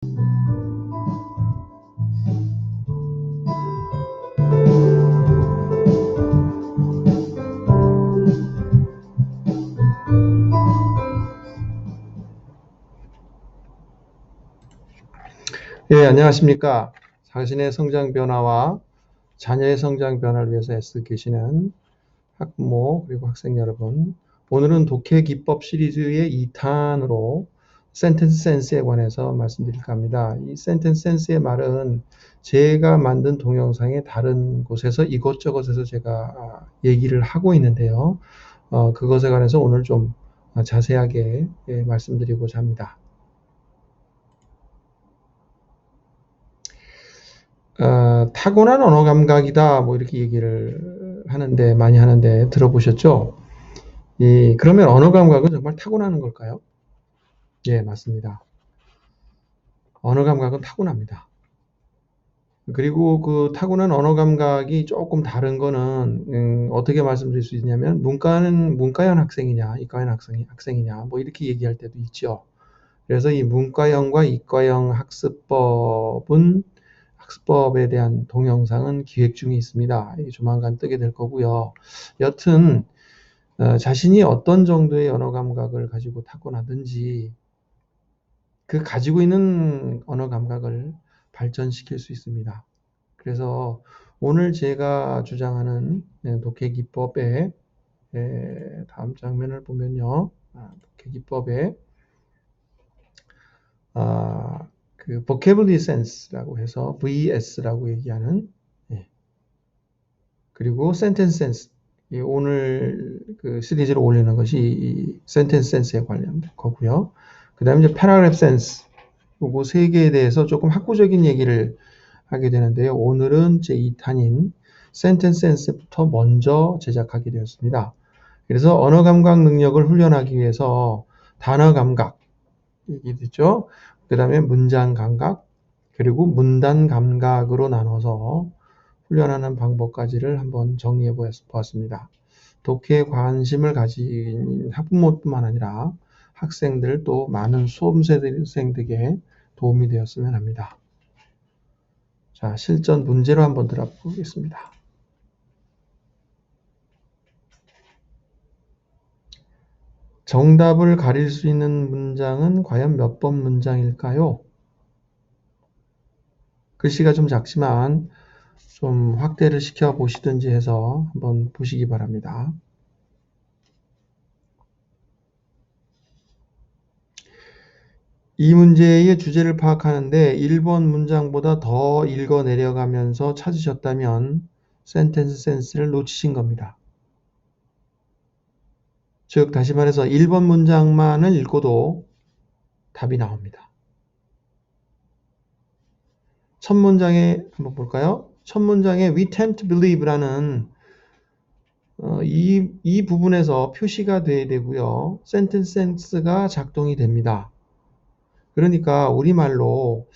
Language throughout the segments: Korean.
예, 안녕하십니까. 자신의 성장 변화와 자녀의 성장 변화를 위해서 애쓰고 계시는 학부모 그리고 학생 여러분. 오늘은 독해 기법 시리즈의 2탄으로 센텐스 센스에 관해서 말씀드릴까 합니다. 이 센텐스 센스의 말은 제가 만든 동영상의 다른 곳에서 이곳저곳에서 제가 얘기를 하고 있는데요. 그것에 관해서 오늘 좀 자세하게 말씀드리고자 합니다. 타고난 언어 감각이다, 뭐 이렇게 얘기를 하는데, 많이 하는데 들어보셨죠? 그러면 언어 감각은 정말 타고나는 걸까요? 예, 맞습니다. 언어 감각은 타고납니다. 그리고 그 타고난 언어 감각이 조금 다른 거는, 어떻게 말씀드릴 수 있냐면, 문과형 학생이냐, 이과형 학생이냐, 뭐 이렇게 얘기할 때도 있죠. 그래서 이 문과형과 이과형 학습법에 대한 동영상은 기획 중에 있습니다. 조만간 뜨게 될 거고요. 여튼 자신이 어떤 정도의 언어 감각을 가지고 타고나든지 그 가지고 있는 언어 감각을 발전시킬 수 있습니다. 그래서 오늘 제가 주장하는 독해 기법의 다음 장면을 보면요. 독해 기법의 그 vocabulary sense라고 해서 VS라고 얘기하는, 그리고 sentence sense, 오늘 그 시리즈로 올리는 것이 이 sentence sense에 관련된 거고요. 그 다음에 이제 paragraph sense, 요거 세 개에 대해서 조금 학구적인 얘기를 하게 되는데요. 오늘은 제 2탄인 sentence sense부터 먼저 제작하게 되었습니다. 그래서 언어 감각 능력을 훈련하기 위해서 단어 감각 얘기됐죠. 그 다음에 문장 감각, 그리고 문단 감각으로 나눠서 훈련하는 방법까지를 한번 정리해 보았습니다. 독해에 관심을 가진 학부모뿐만 아니라 학생들 또 많은 수험생들에게 도움이 되었으면 합니다. 자, 실전 문제로 한번 들어보겠습니다. 정답을 가릴 수 있는 문장은 과연 몇 번 문장일까요? 글씨가 좀 작지만 좀 확대를 시켜 보시든지 해서 한번 보시기 바랍니다. 이 문제의 주제를 파악하는데 1번 문장보다 더 읽어 내려가면서 찾으셨다면 센텐스 센스를 놓치신 겁니다. 즉 다시 말해서 1번 문장만을 읽고도 답이 나옵니다. 첫 문장에 한번 볼까요? 첫 문장에 we tend to believe라는 이 부분에서 표시가 돼야 되고요. 센텐스 센스가 작동이 됩니다. 그러니까 우리말로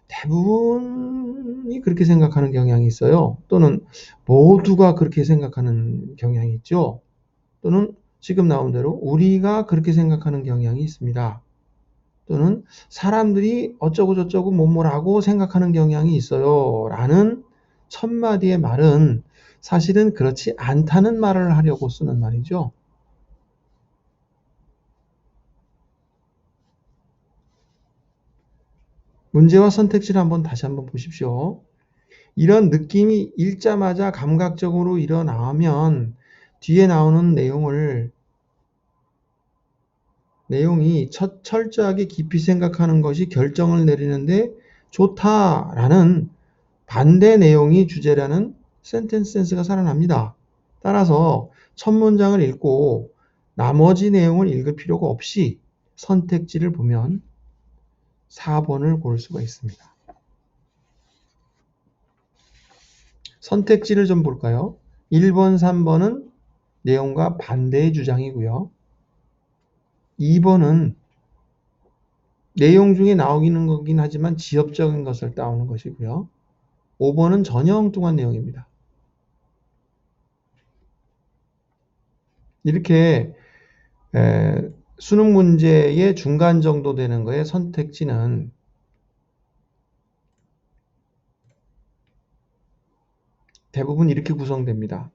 대부분이 그렇게 생각하는 경향이 있어요. 또는 모두가 그렇게 생각하는 경향이 있죠. 또는 지금 나온 대로 우리가 그렇게 생각하는 경향이 있습니다. 또는 사람들이 어쩌고 저쩌고 뭐뭐라고 생각하는 경향이 있어요. 라는 첫 마디의 말은 사실은 그렇지 않다는 말을 하려고 쓰는 말이죠. 문제와 선택지를 다시 한번 보십시오. 이런 느낌이 읽자마자 감각적으로 일어나면 뒤에 나오는 내용이 철저하게 깊이 생각하는 것이 결정을 내리는데 좋다라는 반대 내용이 주제라는 센텐스 센스가 살아납니다. 따라서 첫 문장을 읽고 나머지 내용을 읽을 필요가 없이 선택지를 보면 4번을 고를 수가 있습니다. 선택지를 좀 볼까요? 1번, 3번은 내용과 반대의 주장이고요. 2번은 내용 중에 나오기는 거긴 하지만 지엽적인 것을 따오는 것이고요. 5번은 전혀 엉뚱한 내용입니다. 이렇게 수능 문제의 중간 정도 되는 거에 선택지는 대부분 이렇게 구성됩니다.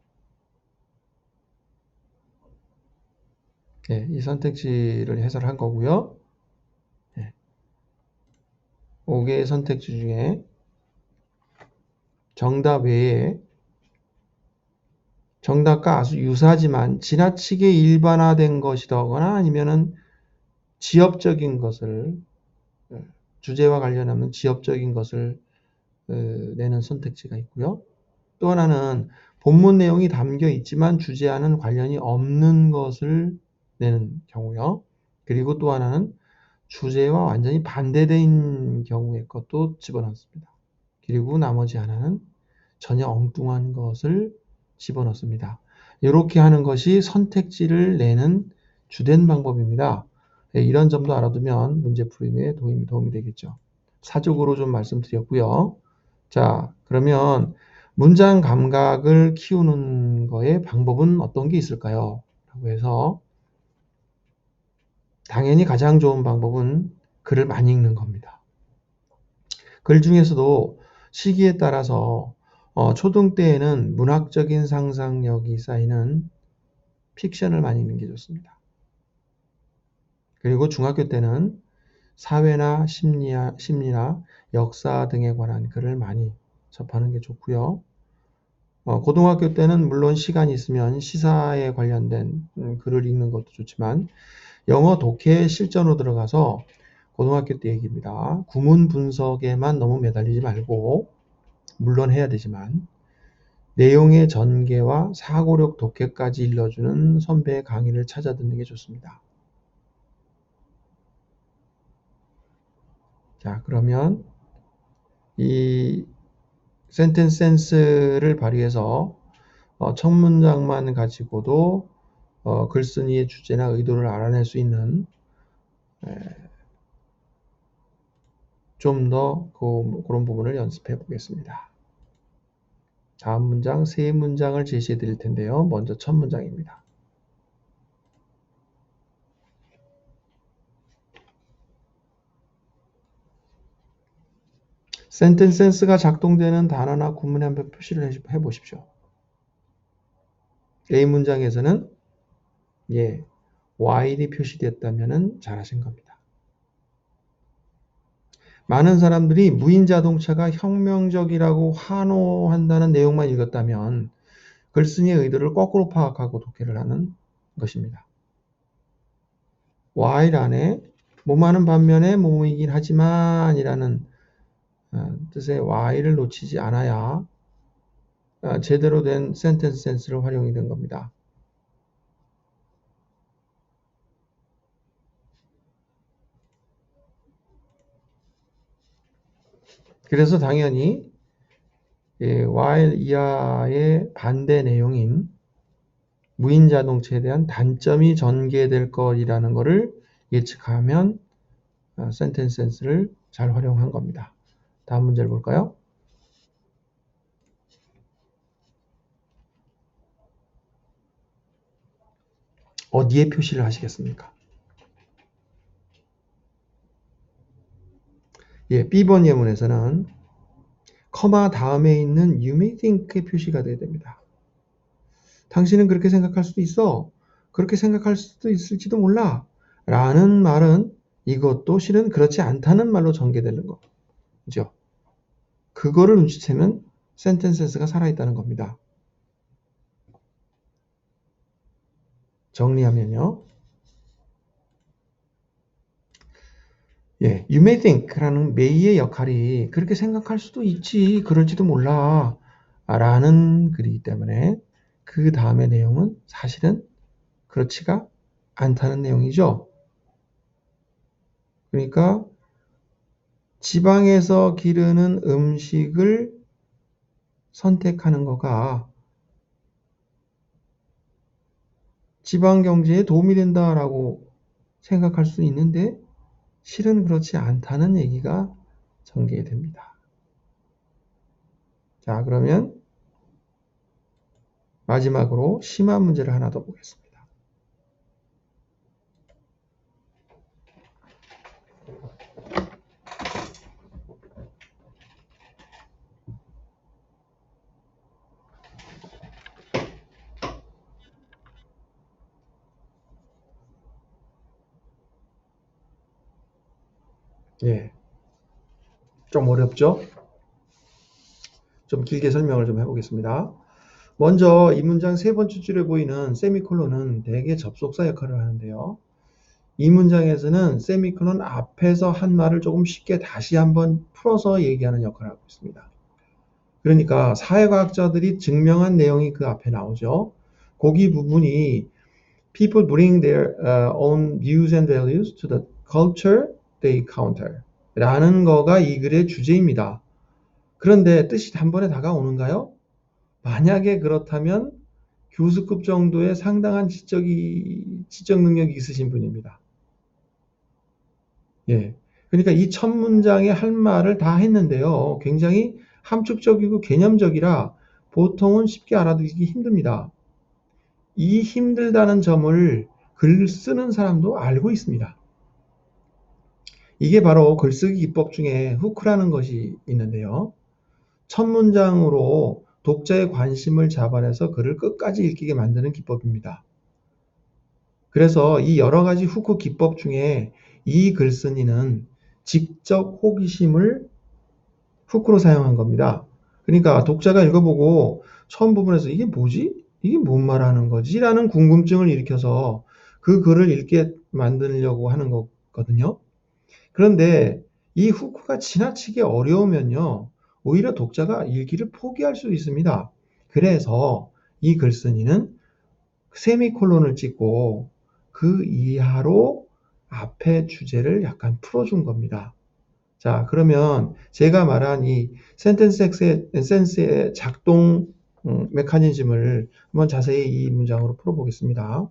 예, 이 선택지를 해설한 거고요. 예, 5개의 선택지 중에 정답 외에 정답과 아주 유사하지만 지나치게 일반화된 것이거나 아니면은 지엽적인 것을 주제와 관련하면 지엽적인 것을 내는 선택지가 있고요. 또 하나는 본문 내용이 담겨 있지만 주제와는 관련이 없는 것을 내는 경우요. 그리고 또 하나는 주제와 완전히 반대된 경우의 것도 집어넣습니다. 그리고 나머지 하나는 전혀 엉뚱한 것을 집어넣습니다. 이렇게 하는 것이 선택지를 내는 주된 방법입니다. 이런 점도 알아두면 문제 풀이에 도움이 되겠죠. 사적으로 좀 말씀드렸고요. 자, 그러면 문장 감각을 키우는 거의 방법은 어떤 게 있을까요? 라고 해서 당연히 가장 좋은 방법은 글을 많이 읽는 겁니다. 글 중에서도 시기에 따라서 초등 때에는 문학적인 상상력이 쌓이는 픽션을 많이 읽는 게 좋습니다. 그리고 중학교 때는 사회나 심리나 역사 등에 관한 글을 많이 접하는 게 좋고요. 고등학교 때는 물론 시간이 있으면 시사에 관련된 글을 읽는 것도 좋지만 영어 독해 실전으로 들어가서 고등학교 때 얘기입니다. 구문 분석에만 너무 매달리지 말고 물론 해야 되지만 내용의 전개와 사고력 독해까지 일러주는 선배의 강의를 찾아 듣는 게 좋습니다. 자, 그러면 이 센텐스 센스를 발휘해서 첫 문장만 가지고도 글쓴이의 주제나 의도를 알아낼 수 있는 좀 더 그런 부분을 연습해 보겠습니다. 다음 문장 세 문장을 제시해 드릴 텐데요. 먼저 첫 문장입니다. 센텐스 센스가 작동되는 단어나 구문에 한번 표시를 해 보십시오. A 문장에서는 while이 표시됐다면 잘하신 겁니다. 많은 사람들이 무인 자동차가 혁명적이라고 환호한다는 내용만 읽었다면 글쓴이의 의도를 거꾸로 파악하고 독해를 하는 것입니다. while 안에 뭐하는 반면에 뭐이긴 하지만 이라는 뜻의 while을 놓치지 않아야 제대로 된 센텐스 센스를 활용이 된 겁니다. 그래서 당연히 while 이하의 반대 내용인 무인 자동차에 대한 단점이 전개될 것이라는 것을 예측하면 센텐스 센스를 잘 활용한 겁니다. 다음 문제를 볼까요? 어디에 표시를 하시겠습니까? B번 예문에서는 커마 다음에 있는 you may think의 표시가 돼야 됩니다. 당신은 그렇게 생각할 수도 있어. 그렇게 생각할 수도 있을지도 몰라. 라는 말은 이것도 실은 그렇지 않다는 말로 전개되는 거죠. 그거를 눈치채면 센텐스가 살아있다는 겁니다. 정리하면요. you may think라는 may의 역할이 그렇게 생각할 수도 있지, 그럴지도 몰라 라는 글이기 때문에 그 다음의 내용은 사실은 그렇지가 않다는 내용이죠. 그러니까 지방에서 기르는 음식을 선택하는 거가 지방 경제에 도움이 된다라고 생각할 수 있는데 실은 그렇지 않다는 얘기가 전개됩니다. 자, 그러면 마지막으로 심화 문제를 하나 더 보겠습니다. 예, 좀 어렵죠? 좀 길게 설명을 좀 해보겠습니다. 먼저 이 문장 세 번째 줄에 보이는 세미콜론은 대개 접속사 역할을 하는데요. 이 문장에서는 세미콜론 앞에서 한 말을 조금 쉽게 다시 한번 풀어서 얘기하는 역할을 하고 있습니다. 그러니까 사회과학자들이 증명한 내용이 그 앞에 나오죠. 거기 부분이 People bring their own views and values to the culture they counter 라는 거가 이 글의 주제입니다. 그런데 뜻이 단번에 다가오는가요? 만약에 그렇다면 교수급 정도의 상당한 지적 능력이 있으신 분입니다. 예. 그러니까 이 첫 문장에 할 말을 다 했는데요. 굉장히 함축적이고 개념적이라 보통은 쉽게 알아듣기 힘듭니다. 이 힘들다는 점을 글 쓰는 사람도 알고 있습니다. 이게 바로 글쓰기 기법 중에 후크라는 것이 있는데요. 첫 문장으로 독자의 관심을 잡아내서 글을 끝까지 읽히게 만드는 기법입니다. 그래서 이 여러 가지 후크 기법 중에 이 글쓴이는 직접 호기심을 후크로 사용한 겁니다. 그러니까 독자가 읽어보고 처음 부분에서 이게 뭐지? 이게 뭔 말하는 거지? 라는 궁금증을 일으켜서 그 글을 읽게 만들려고 하는 거거든요. 그런데 이 후크가 지나치게 어려우면요. 오히려 독자가 읽기를 포기할 수 있습니다. 그래서 이 글쓴이는 세미콜론을 찍고 그 이하로 앞에 주제를 약간 풀어준 겁니다. 자, 그러면 제가 말한 이 센텐스의 작동 메커니즘을 한번 자세히 이 문장으로 풀어보겠습니다.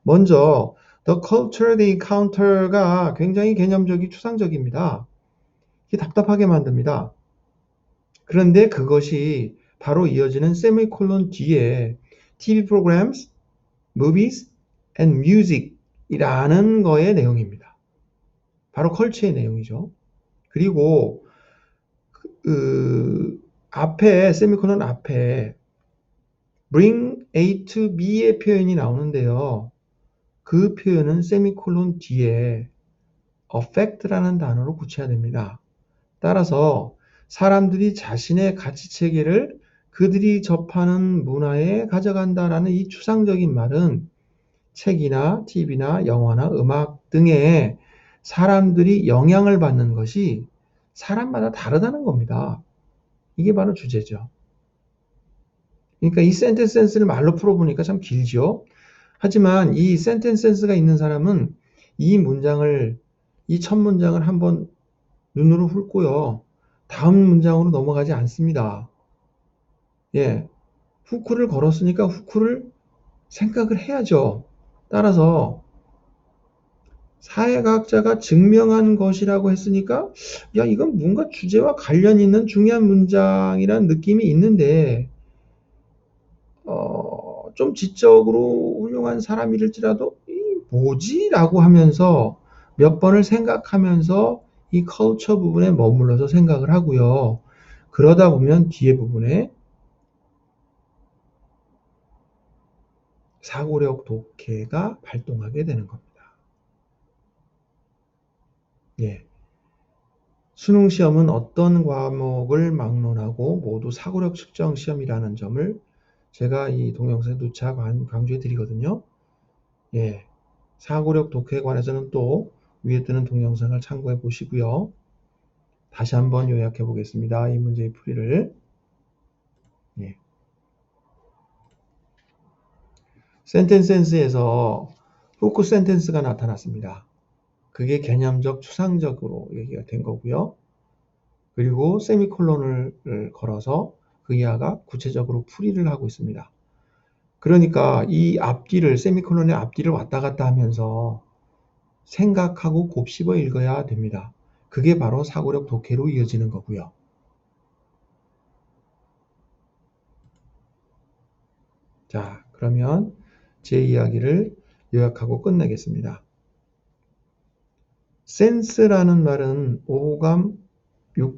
먼저 The culture they counter가 굉장히 개념적이 추상적입니다. 이게 답답하게 만듭니다. 그런데 그것이 바로 이어지는 세미콜론 뒤에 TV programs, movies and music 이라는 거의 내용입니다. 바로 컬처의 내용이죠. 그리고 앞에 세미콜론 앞에 bring A to B의 표현이 나오는데요. 그 표현은 세미콜론 뒤에 affect라는 단어로 붙여야 됩니다. 따라서 사람들이 자신의 가치 체계를 그들이 접하는 문화에 가져간다라는 이 추상적인 말은 책이나 TV나 영화나 음악 등에 사람들이 영향을 받는 것이 사람마다 다르다는 겁니다. 이게 바로 주제죠. 그러니까 이 센텐스 센스를 말로 풀어보니까 참 길죠. 하지만 이 센텐스 센스가 있는 사람은 이 문장을, 이 첫 문장을 한번 눈으로 훑고요. 다음 문장으로 넘어가지 않습니다. 예. 후크를 걸었으니까 후크를 생각을 해야죠. 따라서 사회과학자가 증명한 것이라고 했으니까 야 이건 뭔가 주제와 관련 있는 중요한 문장이라는 느낌이 있는데 좀 지적으로 훌륭한 사람일지라도 이 뭐지? 라고 하면서 몇 번을 생각하면서 이 컬처 부분에 머물러서 생각을 하고요. 그러다 보면 뒤에 부분에 사고력 독해가 발동하게 되는 겁니다. 예. 수능 시험은 어떤 과목을 막론하고 모두 사고력 측정 시험이라는 점을 제가 이 동영상에 누차 강조해 드리거든요. 예. 사고력 독해에 관해서는 또 위에 뜨는 동영상을 참고해 보시고요. 다시 한번 요약해 보겠습니다. 이 문제의 풀이를. 예. 센텐스 센스에서 후크 센텐스가 나타났습니다. 그게 개념적 추상적으로 얘기가 된 거고요. 그리고 세미콜론을 걸어서 그 이하가 구체적으로 풀이를 하고 있습니다. 그러니까 이 앞뒤를 세미콜론의 앞뒤를 왔다 갔다 하면서 생각하고 곱씹어 읽어야 됩니다. 그게 바로 사고력 독해로 이어지는 거고요. 자, 그러면 제 이야기를 요약하고 끝내겠습니다. 센스라는 말은 오감,